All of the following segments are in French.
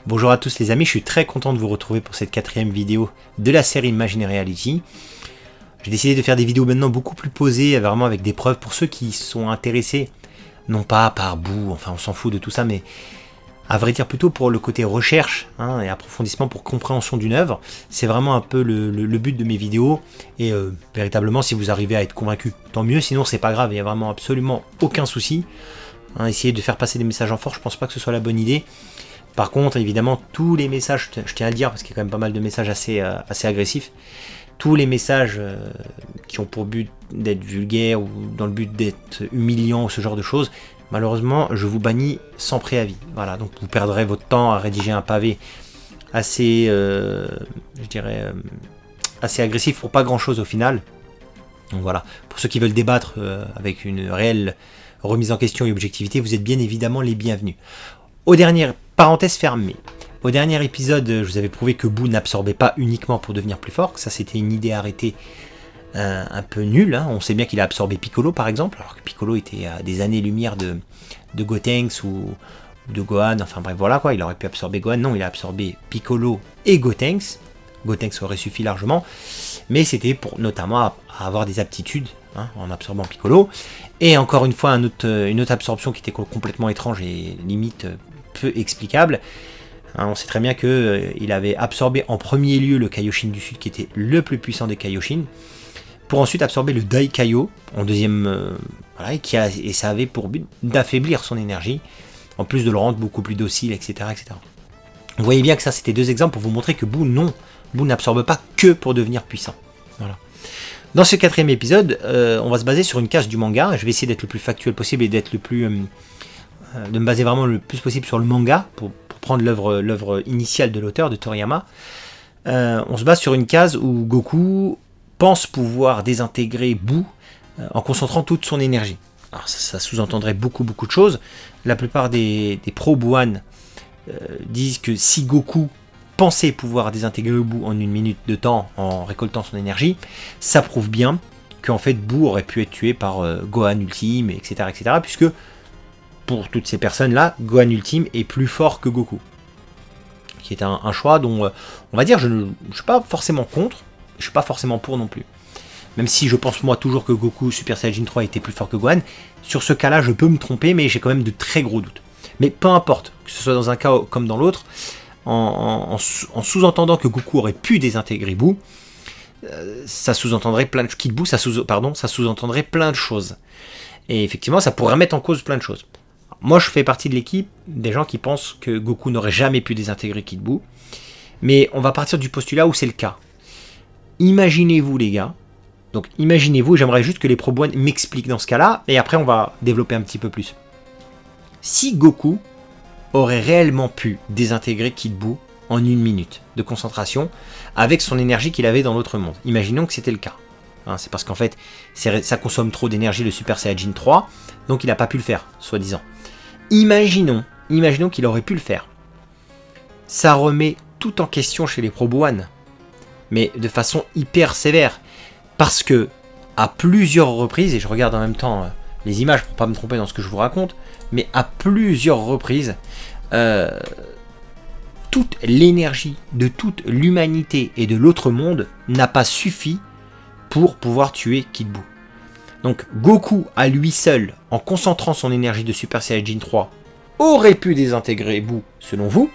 Bonjour à tous les amis, je suis très content de vous retrouver pour cette 4e vidéo de la série Imaginary Reality. J'ai décidé de faire des vidéos maintenant beaucoup plus posées, vraiment avec des preuves pour ceux qui sont intéressés, non pas par bout, enfin on s'en fout de tout ça, mais à vrai dire plutôt pour le côté recherche et approfondissement pour compréhension d'une œuvre. C'est vraiment un peu le but de mes vidéos, et véritablement si vous arrivez à être convaincu, tant mieux, sinon c'est pas grave, il n'y a vraiment absolument aucun souci. Essayer de faire passer des messages en force, je pense pas que ce soit la bonne idée. Par contre, évidemment, tous les messages, je tiens à le dire, parce qu'il y a quand même pas mal de messages assez agressifs, tous les messages qui ont pour but d'être vulgaires ou dans le but d'être humiliants ou ce genre de choses, malheureusement, je vous bannis sans préavis. Voilà, donc vous perdrez votre temps à rédiger un pavé assez, assez agressif pour pas grand-chose au final. Donc voilà, pour ceux qui veulent débattre avec une réelle remise en question et objectivité, vous êtes bien évidemment les bienvenus. Parenthèse fermée. Au dernier épisode, je vous avais prouvé que Boo n'absorbait pas uniquement pour devenir plus fort, que ça c'était une idée arrêtée un peu nulle. On sait bien qu'il a absorbé Piccolo par exemple, alors que Piccolo était à des années-lumière de Gotenks ou de Gohan, enfin bref voilà quoi, il aurait pu absorber Gohan, non, il a absorbé Piccolo et Gotenks. Gotenks aurait suffi largement, mais c'était pour notamment à avoir des aptitudes en absorbant Piccolo. Et encore une fois, une autre absorption qui était complètement étrange et limite peu explicable. On sait très bien qu'il avait absorbé en premier lieu le Kaioshin du Sud, qui était le plus puissant des Kaioshin, pour ensuite absorber le Daikaio en deuxième, et ça avait pour but d'affaiblir son énergie, en plus de le rendre beaucoup plus docile, etc. etc. Vous voyez bien que ça, c'était deux exemples pour vous montrer que Boo n'absorbe pas que pour devenir puissant. Voilà. Dans ce 4e épisode, on va se baser sur une case du manga. Je vais essayer d'être le plus factuel possible et d'être de me baser vraiment le plus possible sur le manga pour prendre l'œuvre initiale de l'auteur, de Toriyama. On se base sur une case où Goku pense pouvoir désintégrer Boo en concentrant toute son énergie. Alors ça sous-entendrait beaucoup de choses. La plupart des pro-Boohan disent que si Goku pensait pouvoir désintégrer Boo en 1 minute de temps en récoltant son énergie, ça prouve bien qu'en fait Boo aurait pu être tué par Gohan Ultime, etc., puisque pour toutes ces personnes-là, Gohan Ultime est plus fort que Goku. Qui est un choix dont, on va dire, je ne suis pas forcément contre, je ne suis pas forcément pour non plus. Même si je pense moi toujours que Goku Super Saiyajin 3 était plus fort que Gohan, sur ce cas-là je peux me tromper, mais j'ai quand même de très gros doutes. Mais peu importe, que ce soit dans un cas comme dans l'autre, en sous-entendant que Goku aurait pu désintégrer Boo, ça sous-entendrait plein de Kid Boo, ça sous-entendrait plein de choses. Et effectivement, ça pourrait mettre en cause plein de choses. Moi, je fais partie de l'équipe des gens qui pensent que Goku n'aurait jamais pu désintégrer Kid Boo, mais on va partir du postulat où c'est le cas. Imaginez-vous les gars, donc imaginez-vous, j'aimerais juste que les pro-Boohan m'expliquent dans ce cas-là, et après on va développer un petit peu plus. Si Goku aurait réellement pu désintégrer Kid Boo en 1 minute de concentration avec son énergie qu'il avait dans l'autre monde, imaginons que c'était le cas. C'est parce qu'en fait, ça consomme trop d'énergie le Super Saiyajin 3, donc il n'a pas pu le faire, soi-disant. Imaginons qu'il aurait pu le faire. Ça remet tout en question chez les pro-Boohan, mais de façon hyper sévère, parce que à plusieurs reprises, et je regarde en même temps les images pour pas me tromper dans ce que je vous raconte, mais à plusieurs reprises, toute l'énergie de toute l'humanité et de l'autre monde n'a pas suffi pour pouvoir tuer Kid Boo. Donc Goku à lui seul, en concentrant son énergie de Super Saiyajin 3, aurait pu désintégrer Boo selon vous,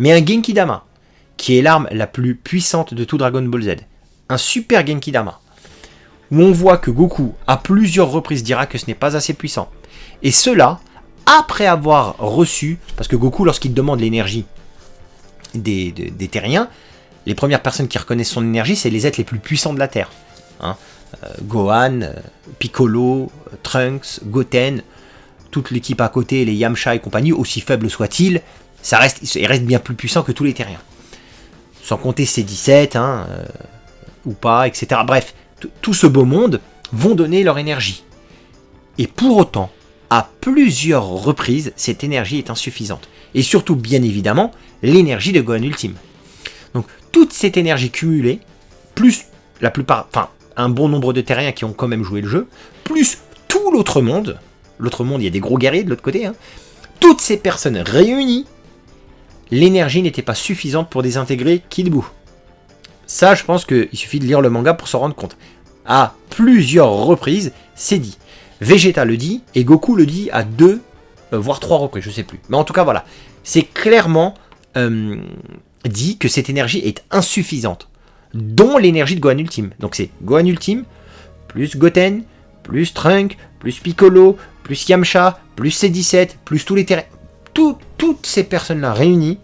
mais un Genki-Dama, qui est l'arme la plus puissante de tout Dragon Ball Z, un super Genki-Dama, où on voit que Goku à plusieurs reprises dira que ce n'est pas assez puissant, et cela après avoir reçu, parce que Goku lorsqu'il demande l'énergie des terriens, les premières personnes qui reconnaissent son énergie, c'est les êtres les plus puissants de la Terre. Gohan, Piccolo, Trunks, Goten, toute l'équipe à côté, les Yamcha et compagnie, aussi faibles soient-ils, il reste bien plus puissant que tous les terriens. Sans compter ces 17, ou pas, etc. Bref, tout ce beau monde vont donner leur énergie. Et pour autant, à plusieurs reprises, cette énergie est insuffisante. Et surtout, bien évidemment, l'énergie de Gohan Ultime. Donc, toute cette énergie cumulée, plus un bon nombre de terriens qui ont quand même joué le jeu, plus tout l'autre monde, il y a des gros guerriers de l'autre côté, toutes ces personnes réunies, l'énergie n'était pas suffisante pour désintégrer Kid Buu. Ça, je pense qu'il suffit de lire le manga pour s'en rendre compte. À plusieurs reprises, c'est dit. Vegeta le dit, et Goku le dit à 2, voire 3 reprises, je sais plus. Mais en tout cas, voilà. C'est clairement dit que cette énergie est insuffisante, dont l'énergie de Gohan Ultime. Donc c'est Gohan Ultime, plus Goten, plus Trunk, plus Piccolo, plus Yamcha, plus C17, plus tous les terrains. Toutes ces personnes-là réunies,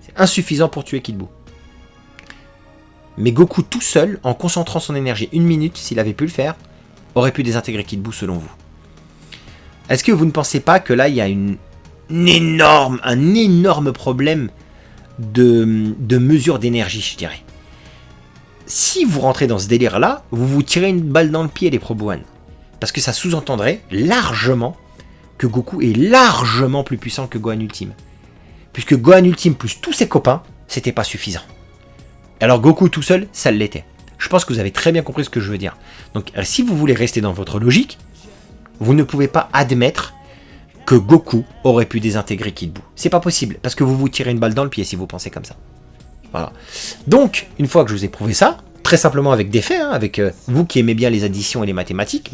c'est insuffisant pour tuer Kid Buu. Mais Goku tout seul, en concentrant son énergie 1 minute, s'il avait pu le faire, aurait pu désintégrer Kid Buu selon vous. Est-ce que vous ne pensez pas que là, il y a un énorme problème de mesure d'énergie, je dirais. Si vous rentrez dans ce délire-là, vous vous tirez une balle dans le pied, les Pro Gohan. Parce que ça sous-entendrait largement que Goku est largement plus puissant que Gohan Ultime. Puisque Gohan Ultime plus tous ses copains, c'était pas suffisant. Alors Goku tout seul, ça l'était. Je pense que vous avez très bien compris ce que je veux dire. Donc si vous voulez rester dans votre logique, vous ne pouvez pas admettre que Goku aurait pu désintégrer Kid Buu. C'est pas possible, parce que vous vous tirez une balle dans le pied si vous pensez comme ça. Voilà. Donc, une fois que je vous ai prouvé ça, très simplement avec des faits, avec vous qui aimez bien les additions et les mathématiques,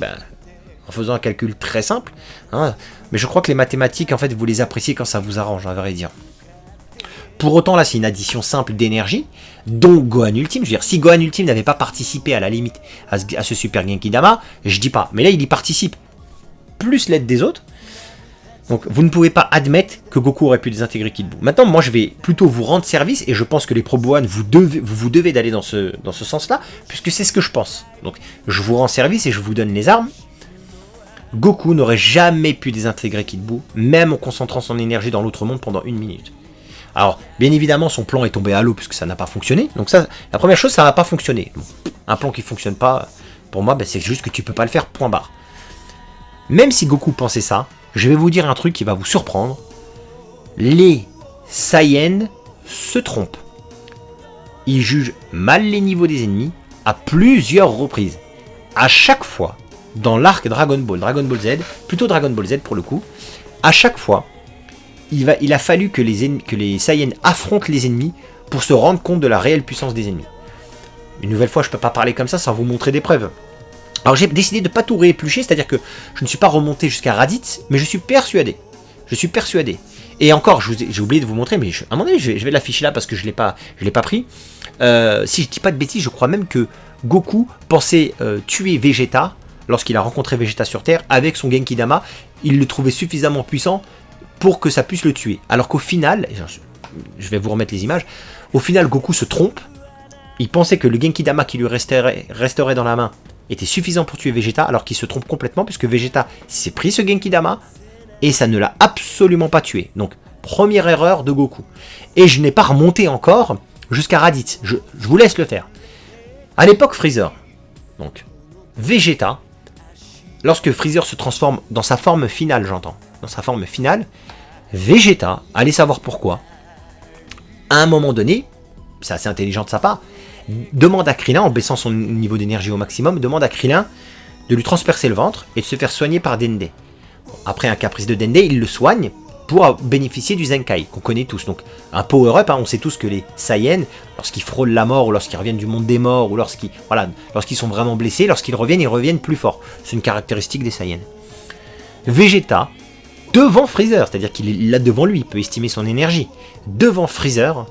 en faisant un calcul très simple, mais je crois que les mathématiques, en fait, vous les appréciez quand ça vous arrange, à vrai dire. Pour autant, là, c'est une addition simple d'énergie, dont Gohan Ultime. Je veux dire, si Gohan Ultime n'avait pas participé à la limite à ce Super Genki Dama, je dis pas. Mais là, il y participe, plus l'aide des autres. Donc, vous ne pouvez pas admettre que Goku aurait pu désintégrer Kid Buu. Maintenant, moi, je vais plutôt vous rendre service, et je pense que les Pro Gohan, vous devez d'aller dans ce sens-là, puisque c'est ce que je pense. Donc, je vous rends service et je vous donne les armes. Goku n'aurait jamais pu désintégrer Kid Buu, même en concentrant son énergie dans l'autre monde pendant 1 minute. Alors, bien évidemment, son plan est tombé à l'eau puisque ça n'a pas fonctionné. Donc ça, la première chose, ça n'a pas fonctionné. Bon, un plan qui ne fonctionne pas, pour moi, c'est juste que tu peux pas le faire, point barre. Même si Goku pensait ça, je vais vous dire un truc qui va vous surprendre. Les Saiyans se trompent. Ils jugent mal les niveaux des ennemis à plusieurs reprises. À chaque fois, dans l'arc Dragon Ball Z, plutôt Dragon Ball Z pour le coup, à chaque fois, il a fallu que les Saiyans affrontent les ennemis pour se rendre compte de la réelle puissance des ennemis. Une nouvelle fois, je ne peux pas parler comme ça sans vous montrer des preuves. Alors j'ai décidé de ne pas tout rééplucher, c'est-à-dire que je ne suis pas remonté jusqu'à Raditz, mais je suis persuadé. Et encore, j'ai oublié de vous montrer, mais à un moment donné, je vais l'afficher là parce que je l'ai pas pris. Si je dis pas de bêtises, je crois même que Goku pensait tuer Vegeta lorsqu'il a rencontré Vegeta sur Terre avec son Genki Dama. Il le trouvait suffisamment puissant pour que ça puisse le tuer. Alors qu'au final, je vais vous remettre les images, au final Goku se trompe, il pensait que le Genki Dama qui lui resterait dans la main était suffisant pour tuer Vegeta, alors qu'il se trompe complètement, puisque Vegeta s'est pris ce Genki Dama, et ça ne l'a absolument pas tué. Donc, première erreur de Goku. Et je n'ai pas remonté encore jusqu'à Raditz, je vous laisse le faire. À l'époque Freezer, donc, Vegeta, lorsque Freezer se transforme dans sa forme finale, dans sa forme finale, Vegeta, allez savoir pourquoi, à un moment donné, c'est assez intelligent de sa part, demande à Krillin, en baissant son niveau d'énergie au maximum, demande à Krillin de lui transpercer le ventre et de se faire soigner par Dende. Après un caprice de Dende, il le soigne pour bénéficier du Zenkai, qu'on connaît tous. Donc un power-up, on sait tous que les Saiyans, lorsqu'ils frôlent la mort, ou lorsqu'ils reviennent du monde des morts, ou lorsqu'ils sont vraiment blessés, lorsqu'ils reviennent, ils reviennent plus forts. C'est une caractéristique des Saiyans. Vegeta, devant Freezer, c'est-à-dire qu'il est là devant lui, il peut estimer son énergie, devant Freezer,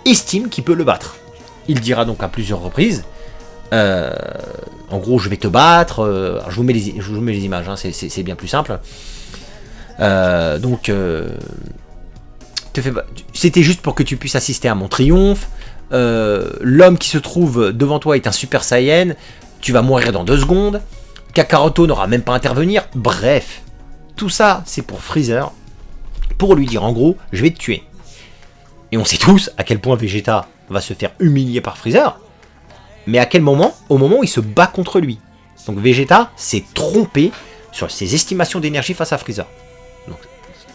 estime qu'il peut le battre. Il dira donc à plusieurs reprises, en gros je vais te battre, je vous mets les images, c'est bien plus simple. C'était juste pour que tu puisses assister à mon triomphe, l'homme qui se trouve devant toi est un Super Saiyan, tu vas mourir dans 2 secondes, Kakaroto n'aura même pas à intervenir, bref, tout ça c'est pour Freezer, pour lui dire en gros, je vais te tuer. Et on sait tous à quel point Vegeta va se faire humilier par Freezer, mais à quel moment? Au moment où il se bat contre lui. Donc Vegeta s'est trompé sur ses estimations d'énergie face à Freezer. Donc,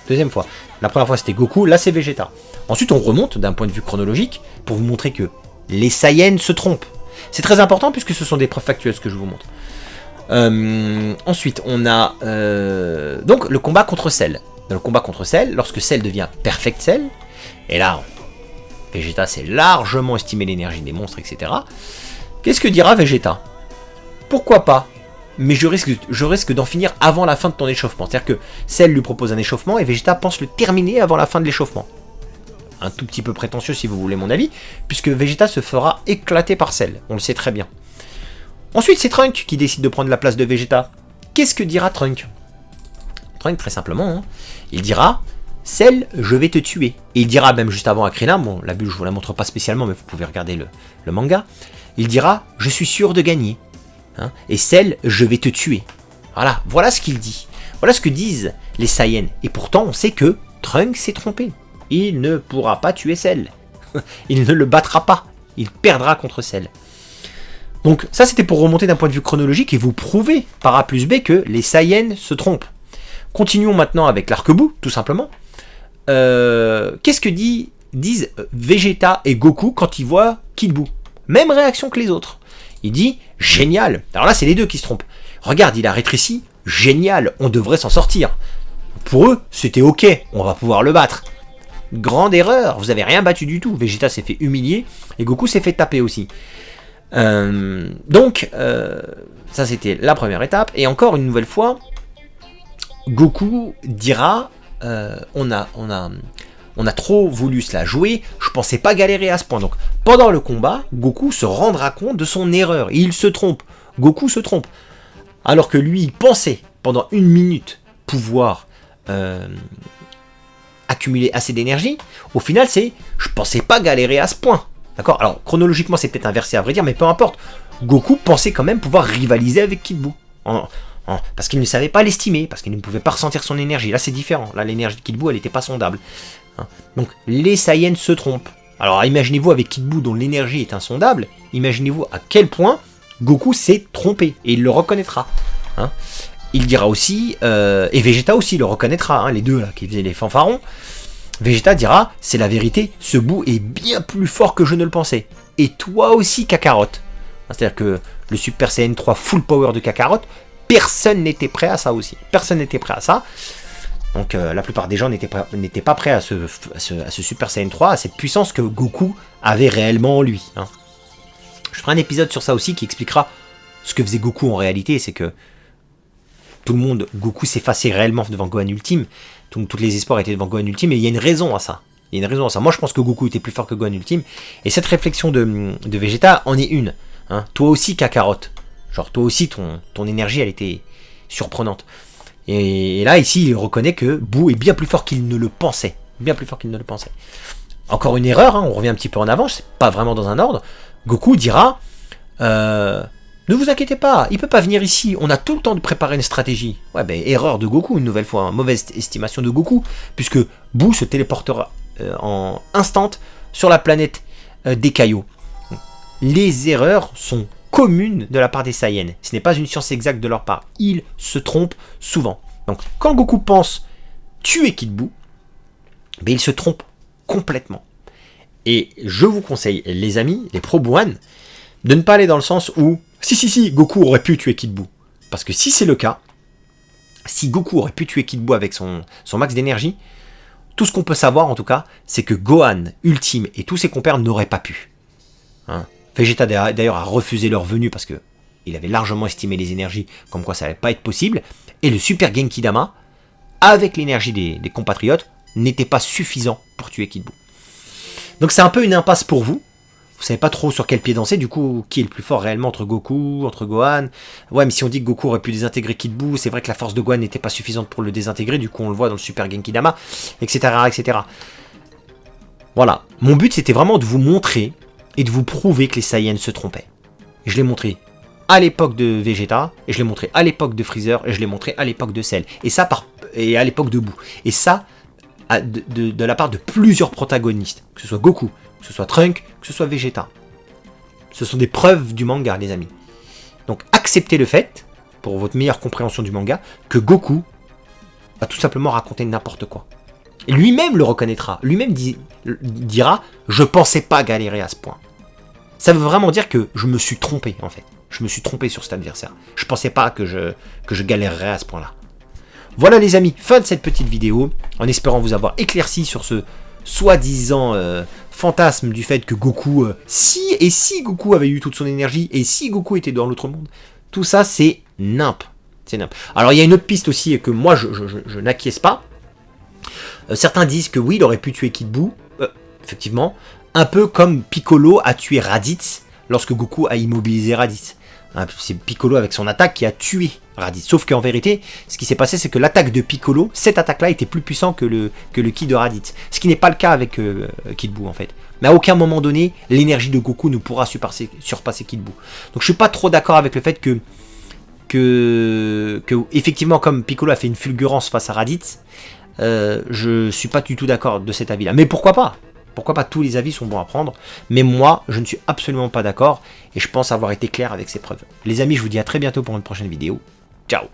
deuxième fois. La première fois c'était Goku, là c'est Vegeta. Ensuite on remonte d'un point de vue chronologique pour vous montrer que les Saiyans se trompent. C'est très important puisque ce sont des preuves factuelles ce que je vous montre. Ensuite on a donc le combat contre Cell. Dans le combat contre Cell, lorsque Cell devient Perfect Cell, Et là, Vegeta sait largement estimer l'énergie des monstres, etc. Qu'est-ce que dira Vegeta? Pourquoi pas? Mais je risque d'en finir avant la fin de ton échauffement. C'est-à-dire que Cell lui propose un échauffement et Vegeta pense le terminer avant la fin de l'échauffement. Un tout petit peu prétentieux si vous voulez mon avis, puisque Vegeta se fera éclater par Cell, on le sait très bien. Ensuite c'est Trunk qui décide de prendre la place de Vegeta. Qu'est-ce que dira Trunk? Trunk très simplement, hein, il dira « Cell, je vais te tuer ». Et il dira même juste avant à Krillin, bon la bulle je vous la montre pas spécialement mais vous pouvez regarder le manga, il dira « Je suis sûr de gagner ». Hein, et Cell, je vais te tuer. Voilà ce qu'il dit. Voilà ce que disent les Saiyans. Et pourtant, on sait que Trunks s'est trompé. Il ne pourra pas tuer Cell. Il ne le battra pas. Il perdra contre Cell. Donc ça, c'était pour remonter d'un point de vue chronologique et vous prouver par A plus B que les Saiyans se trompent. Continuons maintenant avec l'arc-bout, tout simplement. Qu'est-ce que disent Vegeta et Goku quand ils voient Kid Buu? Même réaction que les autres. Il dit « Génial !» Alors là, c'est les deux qui se trompent. Regarde, il a rétréci. Génial, on devrait s'en sortir. Pour eux, c'était ok, on va pouvoir le battre. Grande erreur, vous avez rien battu du tout. Vegeta s'est fait humilier et Goku s'est fait taper aussi. Donc, ça c'était la première étape. Et encore une nouvelle fois, Goku dira on a trop voulu se la jouer, je pensais pas galérer à ce point. Donc, pendant le combat, Goku se rendra compte de son erreur. Il se trompe. Goku se trompe. Alors que lui, il pensait, pendant 1 minute, pouvoir accumuler assez d'énergie. Au final, c'est « je pensais pas galérer à ce point ». D'accord? Alors, chronologiquement, c'est peut-être inversé à vrai dire, mais peu importe. Goku pensait quand même pouvoir rivaliser avec Kid Buu. Parce qu'il ne savait pas l'estimer, parce qu'il ne pouvait pas ressentir son énergie. Là, c'est différent. Là, l'énergie de Kid Buu, elle n'était pas sondable. Donc, les Saiyans se trompent. Alors, imaginez-vous avec Kid Buu, dont l'énergie est insondable, imaginez-vous à quel point Goku s'est trompé, et il le reconnaîtra. Il dira aussi, et Vegeta aussi le reconnaîtra, les deux là qui faisaient les fanfarons. Vegeta dira, c'est la vérité, ce Buu est bien plus fort que je ne le pensais. Et toi aussi, Kakarot. C'est-à-dire que le Super Saiyan 3 full power de Kakarot, personne n'était prêt à ça aussi. Personne n'était prêt à ça. Donc la plupart des gens n'étaient pas prêts à ce Super Saiyan 3, à cette puissance que Goku avait réellement en lui. Je ferai un épisode sur ça aussi qui expliquera ce que faisait Goku en réalité, c'est que tout le monde, Goku s'effaçait réellement devant Gohan Ultime, tous les espoirs étaient devant Gohan Ultime, et il y a une raison à ça. Moi je pense que Goku était plus fort que Gohan Ultime, et cette réflexion de Vegeta en est une. Toi aussi Kakarot, genre toi aussi ton énergie elle était surprenante. Et là ici il reconnaît que Buu est bien plus fort qu'il ne le pensait. Bien plus fort qu'il ne le pensait. Encore une erreur, on revient un petit peu en avant, c'est pas vraiment dans un ordre. Goku dira ne vous inquiétez pas, il peut pas venir ici, on a tout le temps de préparer une stratégie. Ouais, erreur de Goku, une nouvelle fois, mauvaise estimation de Goku, puisque Buu se téléportera en instant sur la planète des cailloux. Les erreurs sont communes de la part des Saiyans. Ce n'est pas une science exacte de leur part. Ils se trompent souvent. Donc, quand Goku pense tuer Kid Buu, il se trompe complètement. Et je vous conseille, les amis, les pro-Bouan, de ne pas aller dans le sens où si, Goku aurait pu tuer Kid Buu. Parce que si c'est le cas, si Goku aurait pu tuer Kid Buu avec son max d'énergie, tout ce qu'on peut savoir en tout cas, c'est que Gohan, Ultime et tous ses compères n'auraient pas pu. Vegeta d'ailleurs a refusé leur venue parce que il avait largement estimé les énergies, comme quoi ça n'allait pas être possible. Et le Super Genki Dama, avec l'énergie des compatriotes, n'était pas suffisant pour tuer Kid Buu. Donc c'est un peu une impasse pour vous. Vous savez pas trop sur quel pied danser, du coup, qui est le plus fort réellement entre Goku, entre Gohan. Ouais, mais si on dit que Goku aurait pu désintégrer Kid Buu, c'est vrai que la force de Gohan n'était pas suffisante pour le désintégrer, du coup on le voit dans le Super Genki Dama, etc., etc. Voilà, mon but c'était vraiment de vous montrer et de vous prouver que les Saiyans se trompaient. Et je l'ai montré à l'époque de Vegeta, et je l'ai montré à l'époque de Freezer, et je l'ai montré à l'époque de Cell, et à l'époque de Buu. Et ça, de la part de plusieurs protagonistes, que ce soit Goku, que ce soit Trunk, que ce soit Vegeta. Ce sont des preuves du manga, les amis. Donc acceptez le fait, pour votre meilleure compréhension du manga, que Goku va tout simplement raconter n'importe quoi. Et lui-même le reconnaîtra, lui-même dira « Je pensais pas galérer à ce point ». Ça veut vraiment dire que je me suis trompé, en fait. Je me suis trompé sur cet adversaire. Je pensais pas que je galérerais à ce point-là. Voilà les amis, fin de cette petite vidéo, en espérant vous avoir éclairci sur soi-disant fantasme du fait que Goku, si Goku avait eu toute son énergie, et si Goku était dans l'autre monde, tout ça c'est nimp. C'est nimp. Alors il y a une autre piste aussi que moi je n'acquiesce pas. Certains disent que oui, il aurait pu tuer Kid Buu, effectivement, un peu comme Piccolo a tué Raditz lorsque Goku a immobilisé Raditz. Hein, c'est Piccolo avec son attaque qui a tué Raditz. Sauf qu'en vérité, ce qui s'est passé, c'est que l'attaque de Piccolo, cette attaque-là, était plus puissante que le ki de Raditz. Ce qui n'est pas le cas avec Kid Buu, en fait. Mais à aucun moment donné, l'énergie de Goku ne pourra surpasser Kid Buu. Donc je suis pas trop d'accord avec le fait que effectivement, comme Piccolo a fait une fulgurance face à Raditz, je suis pas du tout d'accord de cet avis-là. Mais pourquoi pas ? Pourquoi pas, tous les avis sont bons à prendre, mais moi, je ne suis absolument pas d'accord, et je pense avoir été clair avec ces preuves. Les amis, je vous dis à très bientôt pour une prochaine vidéo. Ciao!